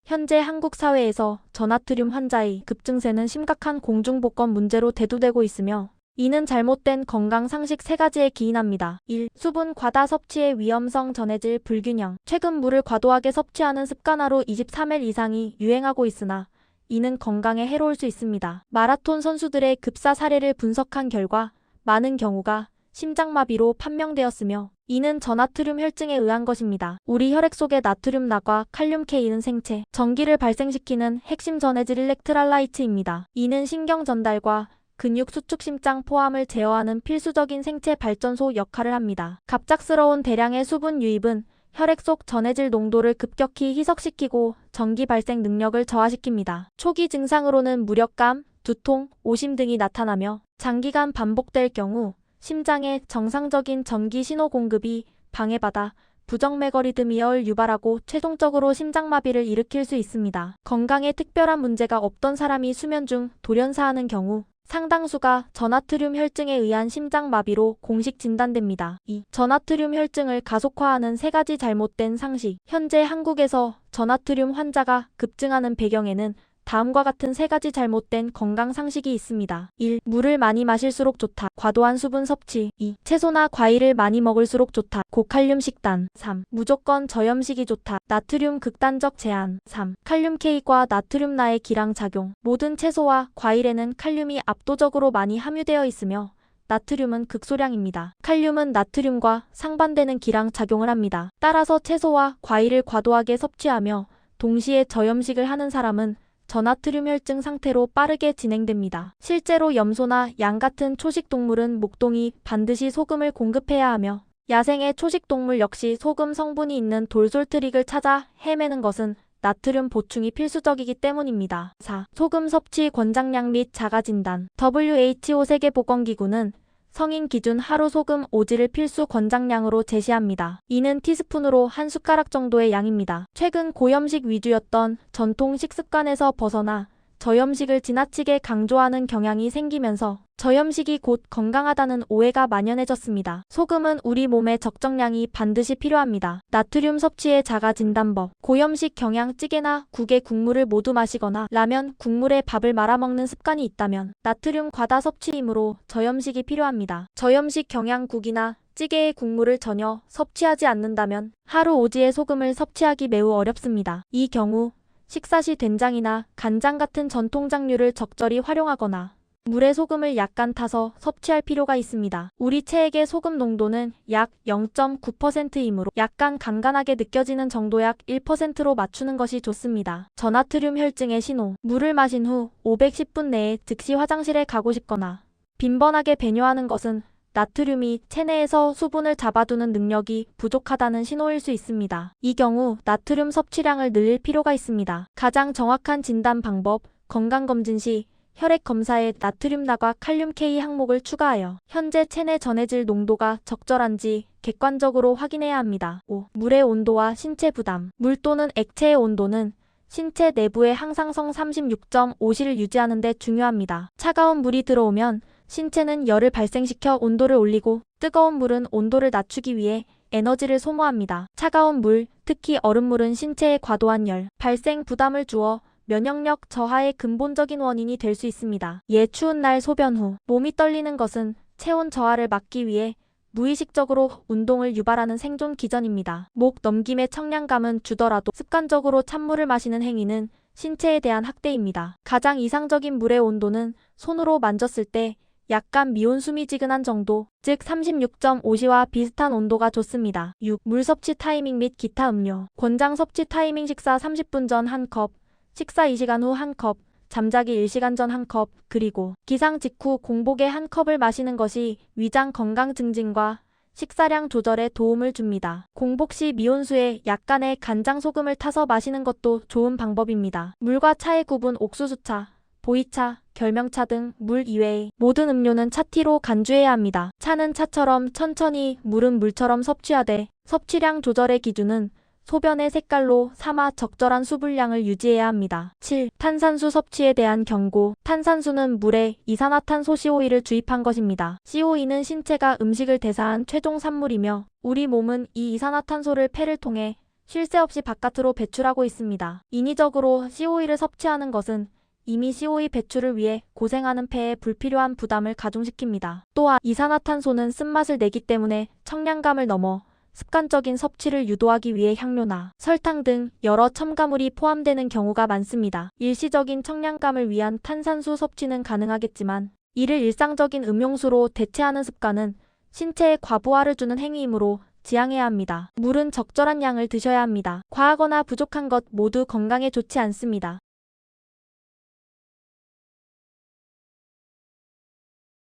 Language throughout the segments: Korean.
현재 한국 사회에서 저나트륨 환자의 급증세는 심각한 공중보건 문제로 대두되고 있으며 이는 잘못된 건강 상식 3가지에 기인합니다. 1. 수분 과다 섭취의 위험성 전해질 불균형. 최근 물을 과도하게 섭취하는 습관 하루 23일 이상이 유행하고 있으나 이는 건강에 해로울 수 있습니다. 마라톤 선수들의 급사 사례를 분석한 결과 많은 경우가 심장마비로 판명되었으며 이는 저나트륨 혈증에 의한 것입니다. 우리 혈액 속의 나트륨나과 칼륨 K는 생체, 전기를 발생시키는 핵심 전해질 일렉트랄라이트입니다. 이는 신경 전달과 근육 수축 심장 포함을 제어하는 필수적인 생체 발전소 역할을 합니다. 갑작스러운 대량의 수분 유입은 혈액 속 전해질 농도를 급격히 희석시키고 전기 발생 능력을 저하시킵니다. 초기 증상으로는 무력감, 두통, 오심 등이 나타나며 장기간 반복될 경우 심장의 정상적인 전기 신호 공급이 방해받아 부정맥어리드미어를 유발하고 최종적으로 심장마비를 일으킬 수 있습니다. 건강에 특별한 문제가 없던 사람이 수면 중 돌연사하는 경우 상당수가 저나트륨 혈증에 의한 심장마비로 공식 진단됩니다. 2. 저나트륨 혈증을 가속화하는 3가지 잘못된 상식. 현재 한국에서 저나트륨 환자가 급증하는 배경에는 다음과 같은 3가지 잘못된 건강 상식이 있습니다. 1. 물을 많이 마실수록 좋다. 과도한 수분 섭취. 2. 채소나 과일을 많이 먹을수록 좋다. 고칼륨 식단. 3. 무조건 저염식이 좋다. 나트륨 극단적 제한. 3. 칼륨 K과 나트륨나의 기랑 작용. 모든 채소와 과일에는 칼륨이 압도적으로 많이 함유되어 있으며 나트륨은 극소량입니다. 칼륨은 나트륨과 상반되는 기랑 작용을 합니다. 따라서 채소와 과일을 과도하게 섭취하며 동시에 저염식을 하는 사람은 저나트륨 혈증 상태로 빠르게 진행됩니다. 실제로 염소나 양 같은 초식 동물은 목동이 반드시 소금을 공급해야 하며 야생의 초식 동물 역시 소금 성분이 있는 돌솔트릭을 찾아 헤매는 것은 나트륨 보충이 필수적이기 때문입니다. 4. 소금 섭취 권장량 및 자가진단. WHO 세계보건기구는 성인 기준 하루 소금 5지를 필수 권장량으로 제시합니다. 이는 티스푼으로 한 숟가락 정도의 양입니다. 최근 고염식 위주였던 전통 식습관에서 벗어나 저염식을 지나치게 강조하는 경향이 생기면서 저염식이 곧 건강하다는 오해가 만연해졌습니다. 소금은 우리 몸에 적정량이 반드시 필요합니다. 나트륨 섭취의 자가진단법. 고염식 경향 찌개나 국에 국물을 모두 마시거나 라면, 국물에 밥을 말아먹는 습관이 있다면 나트륨 과다 섭취이므로 저염식이 필요합니다. 저염식 경향 국이나 찌개의 국물을 전혀 섭취하지 않는다면 하루 5지의 소금을 섭취하기 매우 어렵습니다. 이 경우 식사 시 된장이나 간장 같은 전통 장류를 적절히 활용하거나 물에 소금을 약간 타서 섭취할 필요가 있습니다. 우리 체액의 소금 농도는 약 0.9%이므로 약간 간간하게 느껴지는 정도 약 1%로 맞추는 것이 좋습니다. 저나트륨 혈증의 신호. 물을 마신 후 510분 내에 즉시 화장실에 가고 싶거나 빈번하게 배뇨하는 것은 나트륨이 체내에서 수분을 잡아두는 능력이 부족하다는 신호일 수 있습니다. 이 경우 나트륨 섭취량을 늘릴 필요가 있습니다. 가장 정확한 진단 방법. 건강검진 시 혈액 검사에 나트륨나과 칼륨 K 항목을 추가하여 현재 체내 전해질 농도가 적절한지 객관적으로 확인해야 합니다. 5. 물의 온도와 신체 부담. 물 또는 액체의 온도는 신체 내부의 항상성 36.5C를 유지하는 데 중요합니다. 차가운 물이 들어오면 신체는 열을 발생시켜 온도를 올리고 뜨거운 물은 온도를 낮추기 위해 에너지를 소모합니다. 차가운 물, 특히 얼음물은 신체에 과도한 열 발생 부담을 주어 면역력 저하의 근본적인 원인이 될 수 있습니다. 추운 날 소변 후 몸이 떨리는 것은 체온 저하를 막기 위해 무의식적으로 운동을 유발하는 생존 기전입니다. 목 넘김의 청량감은 주더라도 습관적으로 찬물을 마시는 행위는 신체에 대한 학대입니다. 가장 이상적인 물의 온도는 손으로 만졌을 때 약간 미온수미지근한 정도, 즉 36.5C와 비슷한 온도가 좋습니다. 6. 물 섭취 타이밍 및 기타 음료. 권장 섭취 타이밍. 식사 30분 전 1컵, 식사 2시간 후 1컵, 잠자기 1시간 전 1컵, 그리고 기상 직후 공복에 1컵을 마시는 것이 위장 건강 증진과 식사량 조절에 도움을 줍니다. 공복 시 미온수에 약간의 간장 소금을 타서 마시는 것도 좋은 방법입니다. 물과 차의 구분. 옥수수차, 보이차, 결명차 등 물 이외의 모든 음료는 차티로 간주해야 합니다. 차는 차처럼 천천히, 물은 물처럼 섭취하되 섭취량 조절의 기준은 소변의 색깔로 삼아 적절한 수분량을 유지해야 합니다. 7. 탄산수 섭취에 대한 경고. 탄산수는 물에 이산화탄소 COE를 주입한 것입니다. COE는 신체가 음식을 대사한 최종 산물이며 우리 몸은 이 이산화탄소를 폐를 통해 쉴 새 없이 바깥으로 배출하고 있습니다. 인위적으로 COE를 섭취하는 것은 이미 COE 배출을 위해 고생하는 폐에 불필요한 부담을 가중시킵니다. 또한 이산화탄소는 쓴맛을 내기 때문에 청량감을 넘어 습관적인 섭취를 유도하기 위해 향료나 설탕 등 여러 첨가물이 포함되는 경우가 많습니다. 일시적인 청량감을 위한 탄산수 섭취는 가능하겠지만 이를 일상적인 음용수로 대체하는 습관은 신체에 과부하를 주는 행위이므로 지양해야 합니다. 물은 적절한 양을 드셔야 합니다. 과하거나 부족한 것 모두 건강에 좋지 않습니다.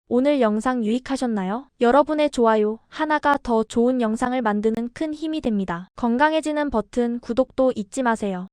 오늘 영상 유익하셨나요? 여러분의 좋아요 하나가 더 좋은 영상을 만드는 큰 힘이 됩니다. 건강해지는 버튼 구독도 잊지 마세요.